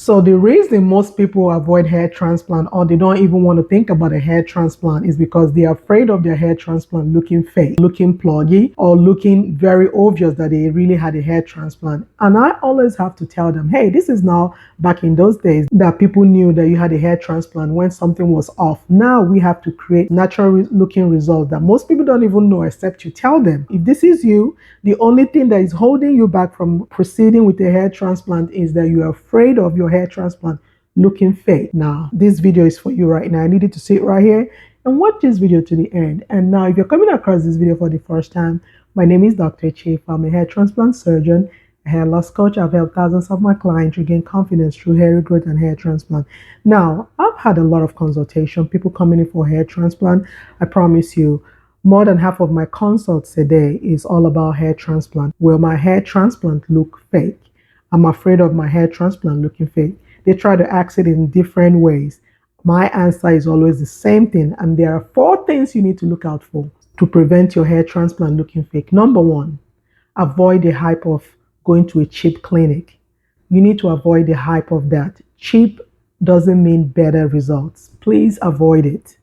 So the reason most people avoid hair transplant or they don't even want to think about a hair transplant is because they're afraid of their hair transplant looking fake, looking pluggy, or looking very obvious that they really had a hair transplant. And I always have to tell them, hey, this is now back in those days that people knew that you had a hair transplant when something was off. Now we have to create natural looking results that most people don't even know except you tell them. If this is you, the only thing that is holding you back from proceeding with a hair transplant is that you're afraid of your hair transplant looking fake. Now, this video is for you right now. I need you to sit right here and watch this video to the end. And now, if you're coming across this video for the first time, my name is Dr. Chief. I'm a hair transplant surgeon, a hair loss coach. I've helped thousands of my clients regain confidence through hair regrowth and hair transplant. Now, I've had a lot of consultation, people coming in for hair transplant. I promise you, more than half of my consults a day is all about hair transplant. Will my hair transplant look fake? I'm afraid of my hair transplant looking fake. They try to ask it in different ways. My answer is always the same thing. And there are 4 things you need to look out for to prevent your hair transplant looking fake. Number 1, avoid the hype of going to a cheap clinic. You need to avoid the hype of that. Cheap doesn't mean better results. Please avoid it.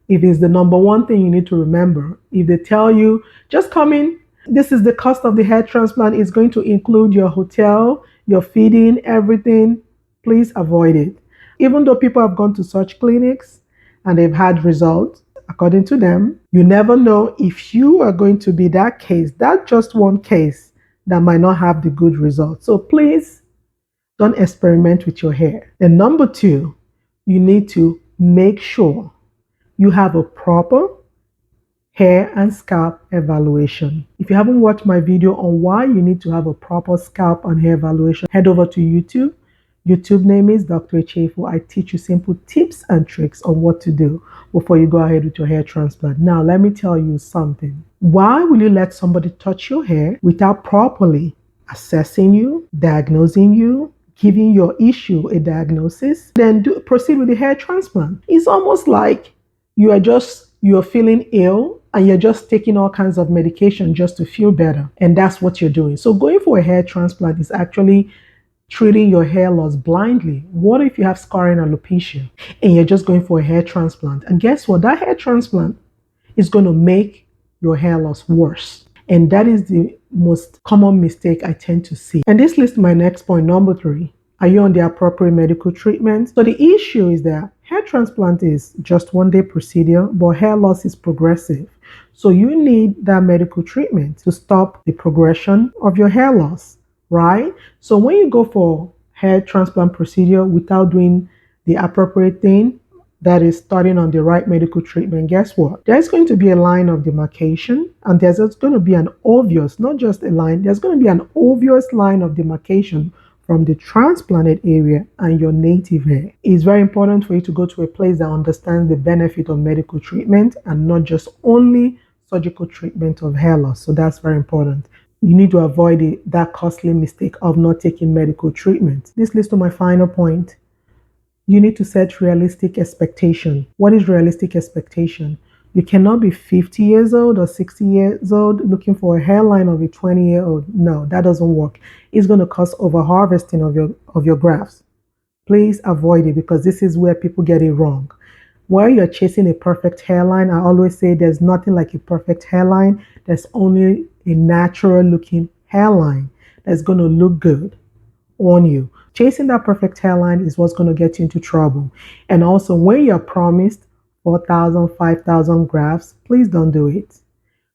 It is the number 1 thing you need to remember. If they tell you, just come in, this is the cost of the hair transplant, it's going to include your hotel, your feeding, everything, please avoid it. Even though people have gone to such clinics and they've had results, according to them, you never know if you are going to be that case, that just one case that might not have the good results. So please don't experiment with your hair. And number 2, you need to make sure you have a proper hair and scalp evaluation. If you haven't watched my video on why you need to have a proper scalp and hair evaluation, head over to YouTube. YouTube name is Dr. Echefu. I teach you simple tips and tricks on what to do before you go ahead with your hair transplant. Now, let me tell you something. Why will you let somebody touch your hair without properly assessing you, diagnosing you, giving your issue a diagnosis, then proceed with the hair transplant? It's almost like you're feeling ill and you're just taking all kinds of medication just to feel better. And that's what you're doing. So going for a hair transplant is actually treating your hair loss blindly. What if you have scarring and alopecia and you're just going for a hair transplant? And guess what? That hair transplant is going to make your hair loss worse. And that is the most common mistake I tend to see. And this leads to my next point, number 3. Are you on the appropriate medical treatment? So the issue is that hair transplant is just 1-day procedure, but hair loss is progressive. So you need that medical treatment to stop the progression of your hair loss, right? So when you go for hair transplant procedure without doing the appropriate thing, that is starting on the right medical treatment, guess what? There's going to be a line of demarcation, and there's going to be an obvious, not just a line, there's going to be an obvious line of demarcation from the transplanted area and your native hair. It's very important for you to go to a place that understands the benefit of medical treatment and not just only surgical treatment of hair loss. So that's very important. You need to avoid that costly mistake of not taking medical treatment. This leads to my final point. You need to set realistic expectation. What is realistic expectation? You cannot be 50 years old or 60 years old looking for a hairline of a 20-year-old. No, that doesn't work. It's going to cause over-harvesting of your grafts. Please avoid it because this is where people get it wrong. While you're chasing a perfect hairline, I always say there's nothing like a perfect hairline. There's only a natural looking hairline that's going to look good on you. Chasing that perfect hairline is what's going to get you into trouble. And also, when you're promised 4,000, 5,000 grafts, please don't do it.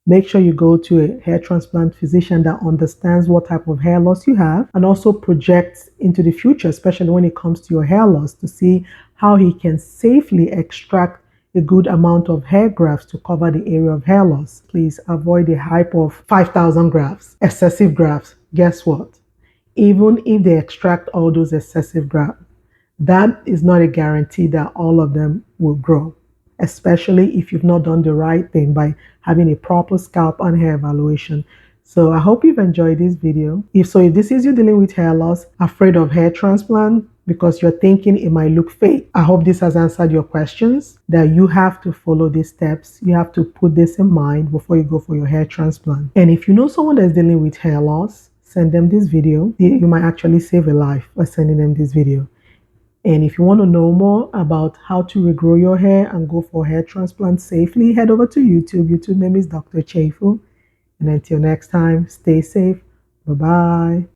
Make sure you go to a hair transplant physician that understands what type of hair loss you have and also projects into the future, especially when it comes to your hair loss, to see how he can safely extract a good amount of hair grafts to cover the area of hair loss. Please avoid the hype of 5,000 grafts, excessive grafts. Guess what? Even if they extract all those excessive grafts, that is not a guarantee that all of them will grow, especially if you've not done the right thing by having a proper scalp and hair evaluation. So I hope you've enjoyed this video. If this is you dealing with hair loss, afraid of hair transplant because you're thinking it might look fake, I hope this has answered your questions, that you have to follow these steps. You have to put this in mind before you go for your hair transplant. And if you know someone that's dealing with hair loss, send them this video. You might actually save a life by sending them this video. And if you want to know more about how to regrow your hair and go for hair transplant safely, head over to YouTube. YouTube name is Dr. Chefu. And until next time, stay safe. Bye bye.